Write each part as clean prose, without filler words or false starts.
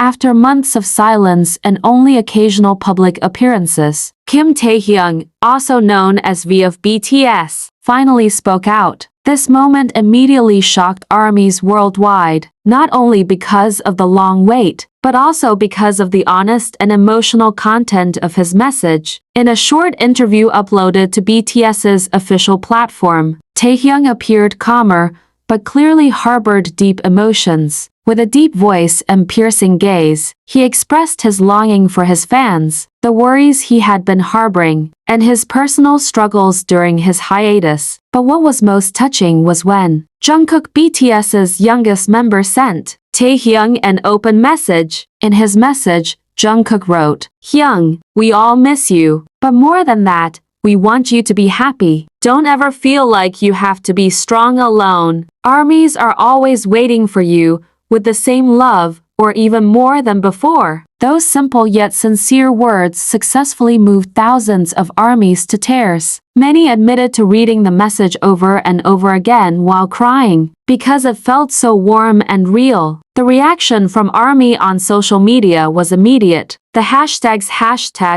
After months of silence and only occasional public appearances, Kim Taehyung, also known as V of BTS, finally spoke out. This moment immediately shocked ARMYs worldwide, not only because of the long wait, but also because of the honest and emotional content of his message. In a short interview uploaded to BTS's official platform, Taehyung appeared calmer, but clearly harbored deep emotions. With a deep voice and piercing gaze, he expressed his longing for his fans, the worries he had been harboring, and his personal struggles during his hiatus. But what was most touching was when Jungkook, BTS's youngest member, sent Taehyung an open message. In his message, Jungkook wrote, "Hyung, we all miss you, but more than that, we want you to be happy. Don't ever feel like you have to be strong alone. ARMYs are always waiting for you, with the same love, or even more than before." Those simple yet sincere words successfully moved thousands of ARMYs to tears. Many admitted to reading the message over and over again while crying, because it felt so warm and real. The reaction from ARMY on social media was immediate. The hashtags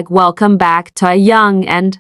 #welcome back Taehyung and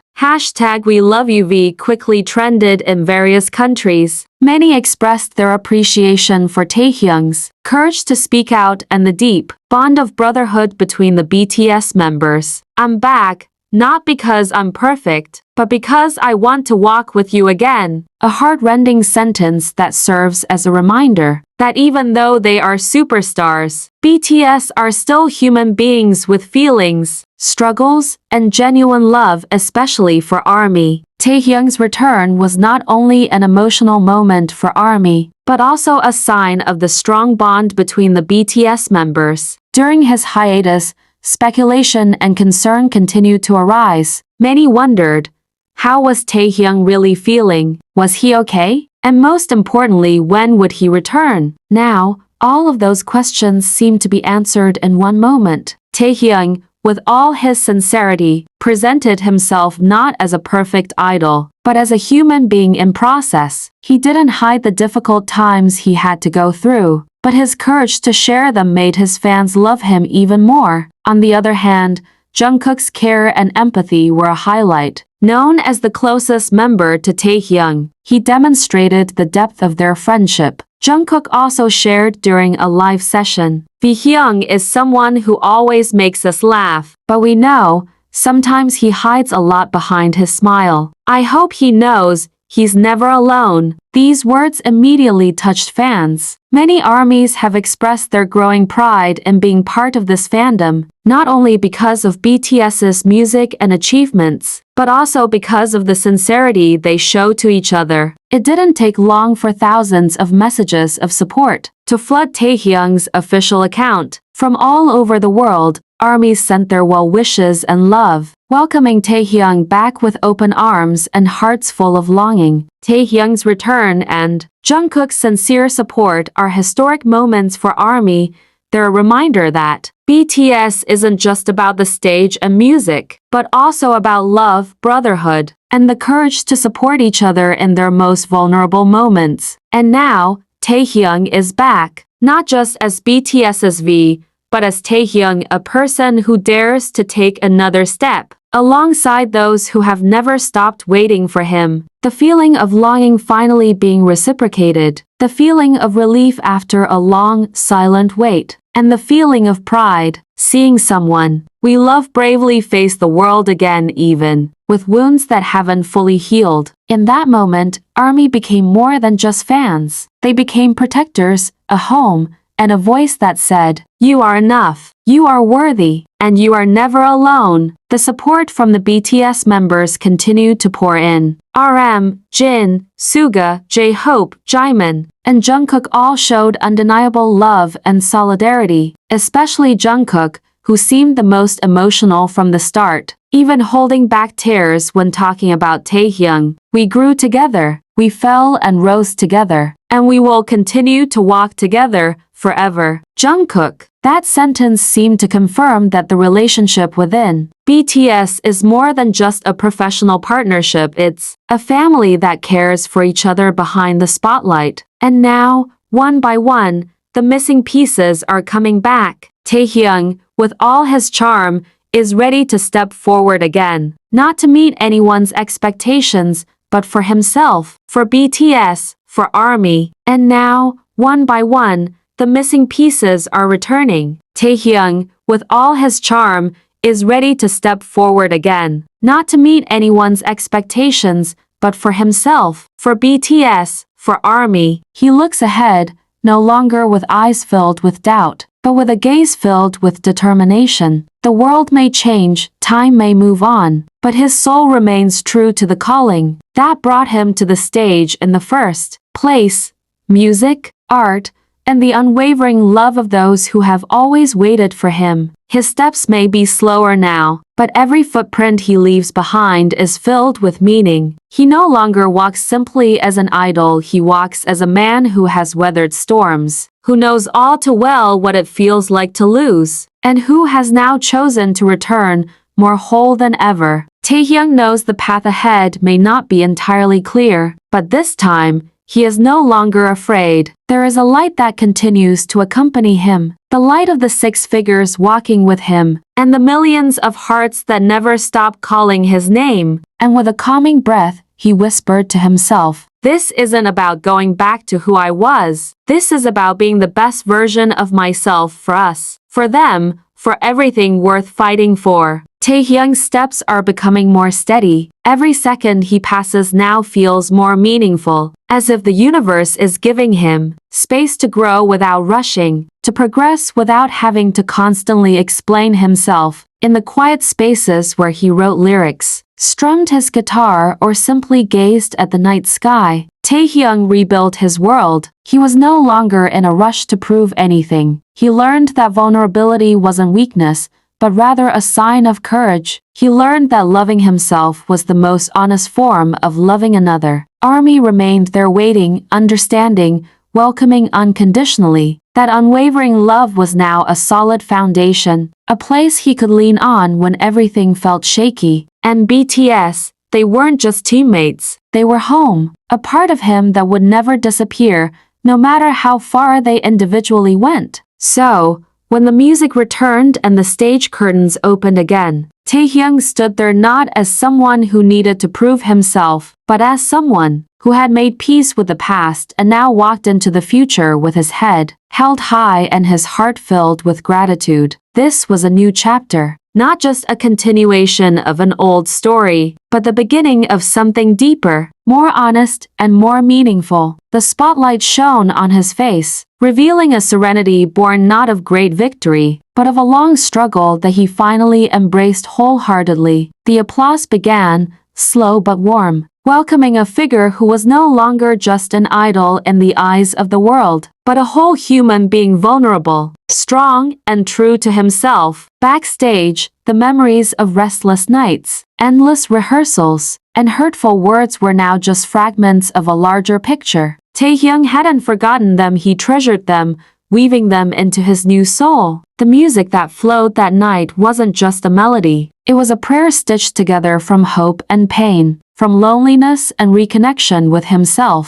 #we love you V quickly trended in various countries. Many expressed their appreciation for Taehyung's courage to speak out and the deep bond of brotherhood between the BTS members. "I'm back, not because I'm perfect, but because I want to walk with you again." A heart-rending sentence that serves as a reminder that even though they are superstars, BTS are still human beings with feelings, struggles, and genuine love, especially for ARMY. Taehyung's return was not only an emotional moment for ARMY, but also a sign of the strong bond between the BTS members. During his hiatus, speculation and concern continued to arise. Many wondered, how was Taehyung really feeling? Was he okay? And most importantly, when would he return? Now, all of those questions seem to be answered in one moment. Taehyung, with all his sincerity, presented himself not as a perfect idol, but as a human being in process. He didn't hide the difficult times he had to go through, but his courage to share them made his fans love him even more. On the other hand, Jungkook's care and empathy were a highlight. Known as the closest member to Taehyung, he demonstrated the depth of their friendship. Jungkook also shared during a live session, "Hyung is someone who always makes us laugh, but we know, sometimes he hides a lot behind his smile. I hope he knows he's never alone." These words immediately touched fans. Many ARMYs have expressed their growing pride in being part of this fandom, not only because of BTS's music and achievements, but also because of the sincerity they show to each other. It didn't take long for thousands of messages of support to flood Taehyung's official account. From all over the world, ARMYs sent their well wishes and love, welcoming Taehyung back with open arms and hearts full of longing. Taehyung's return and Jungkook's sincere support are historic moments for ARMY. They're a reminder that BTS isn't just about the stage and music, but also about love, brotherhood, and the courage to support each other in their most vulnerable moments. And now, Taehyung is back, not just as BTS's V, but as Taehyung, a person who dares to take another step, alongside those who have never stopped waiting for him. The feeling of longing finally being reciprocated, the feeling of relief after a long, silent wait, and the feeling of pride, seeing someone we love bravely face the world again even with wounds that haven't fully healed. In that moment, ARMY became more than just fans. They became protectors, a home, and a voice that said, "You are enough, you are worthy, and you are never alone." The support from the BTS members continued to pour in. RM, Jin, Suga, J-Hope, Jimin, and Jungkook all showed undeniable love and solidarity, especially Jungkook, who seemed the most emotional from the start, even holding back tears when talking about Taehyung. "We grew together, we fell and rose together, and we will continue to walk together forever." Jungkook. That sentence seemed to confirm that the relationship within BTS is more than just a professional partnership. It's a family that cares for each other behind the spotlight. And now, one by one, the missing pieces are coming back. Taehyung, with all his charm, is ready to step forward again, not to meet anyone's expectations, but for himself, for BTS, for ARMY. And now, one by one, the missing pieces are returning. Taehyung, with all his charm, is ready to step forward again, not to meet anyone's expectations, but for himself, for BTS, for ARMY. He looks ahead, no longer with eyes filled with doubt, but with a gaze filled with determination. The world may change, time may move on, but his soul remains true to the calling that brought him to the stage in the first place: music, art, and the unwavering love of those who have always waited for him. His steps may be slower now, but every footprint he leaves behind is filled with meaning. He no longer walks simply as an idol, he walks as a man who has weathered storms, who knows all too well what it feels like to lose, and who has now chosen to return, more whole than ever. Taehyung knows the path ahead may not be entirely clear, but this time, he is no longer afraid. There is a light that continues to accompany him, the light of the 6 figures walking with him, and the millions of hearts that never stop calling his name. And with a calming breath, he whispered to himself, "This isn't about going back to who I was. This is about being the best version of myself for us, for them, for everything worth fighting for." Taehyung's steps are becoming more steady. Every second he passes now feels more meaningful, as if the universe is giving him space to grow without rushing, to progress without having to constantly explain himself. In the quiet spaces where he wrote lyrics, strummed his guitar, or simply gazed at the night sky, Taehyung rebuilt his world. He was no longer in a rush to prove anything. He learned that vulnerability wasn't weakness, but rather a sign of courage. He learned that loving himself was the most honest form of loving another. ARMY remained there waiting, understanding, welcoming unconditionally. That unwavering love was now a solid foundation, a place he could lean on when everything felt shaky. And BTS, they weren't just teammates, they were home, a part of him that would never disappear, no matter how far they individually went. So, when the music returned and the stage curtains opened again, Taehyung stood there not as someone who needed to prove himself, but as someone who had made peace with the past and now walked into the future with his head held high and his heart filled with gratitude. This was a new chapter, not just a continuation of an old story, but the beginning of something deeper, more honest, and more meaningful. The spotlight shone on his face, revealing a serenity born not of great victory, but of a long struggle that he finally embraced wholeheartedly. The applause began, slow but warm, welcoming a figure who was no longer just an idol in the eyes of the world, but a whole human being, vulnerable, strong, and true to himself. Backstage, the memories of restless nights, endless rehearsals, and hurtful words were now just fragments of a larger picture. Taehyung hadn't forgotten them, he treasured them, weaving them into his new soul. The music that flowed that night wasn't just a melody, it was a prayer stitched together from hope and pain, from loneliness and reconnection with himself.